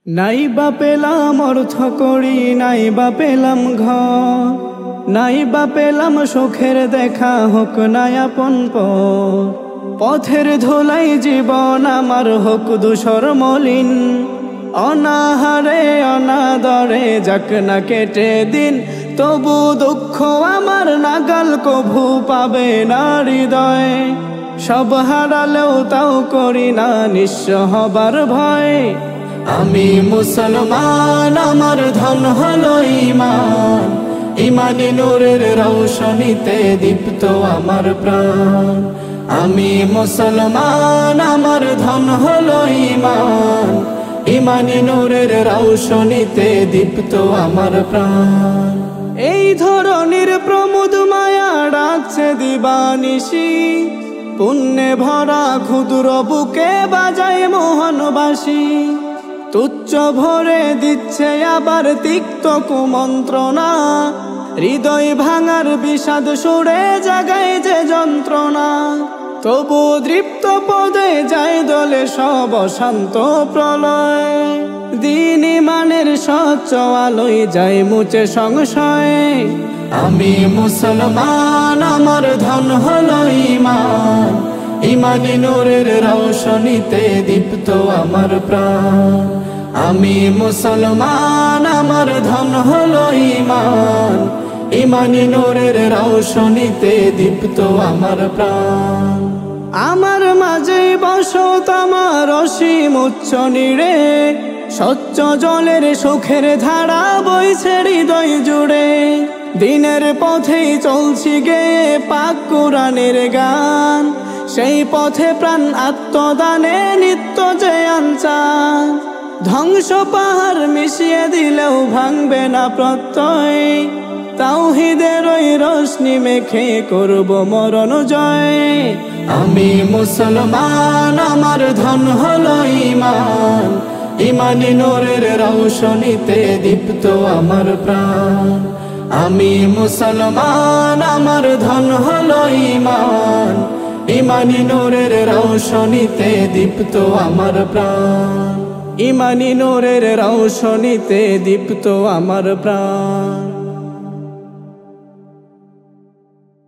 নাই বা পেলাম অর্থ করি, নাই বা পেলাম ঘর, নাই বা পেলাম সুখের দেখা, হোক না আপন পথের ধুলাই জীবন আমার হোক ধূসর মলিন। অনাহারে অনাদরে যাক না কেটে দিন, তবু দুঃখ আমার নাগাল কভু পাবে না হৃদয়। সব হারালেও তাও করি না নিঃস্ব হবার ভয়। আমি মুসলমান, আমার ধন হলো ঈমান, ঈমানি নূরের রৌশনীতে দীপ্ত আমার প্রাণ। আমি মুসলমান, আমার ধন হলো ঈমান, ঈমানি নূরের রৌশনীতে দীপ্ত আমার প্রাণ। এই ধরনের প্রমোদ মায়া ডাকছে দিবানিশি, পুণ্যে ভরা ক্ষুদ্র বুকে বাজায় মোহনবাসী। তুচ্ছ ভরে দিচ্ছে আবার তিক্ত কুমন্ত্রণা, হৃদয় ভাঙার বিষাদ সুরে জাগায় যে যন্ত্রণা। তবু দৃপ্ত পদে যায় দলে সব শান্ত প্রলয়, দিন ঈমানের স্বচ্ছ আলোয় যায় মুছে সংশয়। আমি মুসলমান, আমার ধন হলো ঈমান, ঈমানি নূরের রৌশনীতে দীপ্ত আমার প্রাণ। আমি মুসলমান, আমার ধন হলো ঈমান, ঈমানি নূরের রৌশনীতে দীপ্ত আমার প্রাণ। আমার মাঝে বসত আমার অসীম উচ্চ নীড়ে, স্বচ্ছ জলের সুখের ধারা বইছে হৃদয় জুড়ে। দিনের পথেই চলছি গে পাক কুরআনের গান, সেই পথে প্রাণ আত্মদানে নিত্য যে আনচান। ধ্বংস পাহাড় মিশিয়ে দিলেও ভাঙবে না প্রত্যয়, তাওহীদের ওই রোশনি মেখে করব মরণ জয়। আমি মুসলমান, আমার ধন হলো ঈমান, ঈমানি নূরের রৌশনীতে দীপ্ত আমার প্রাণ। আমি মুসলমান, আমার ধন হলো ঈমান, ঈমানি নূরের রৌশনীতে দীপ্ত আমার প্রাণ। ঈমানি নূরের রৌশনীতে দীপ্ত আমার প্রাণ।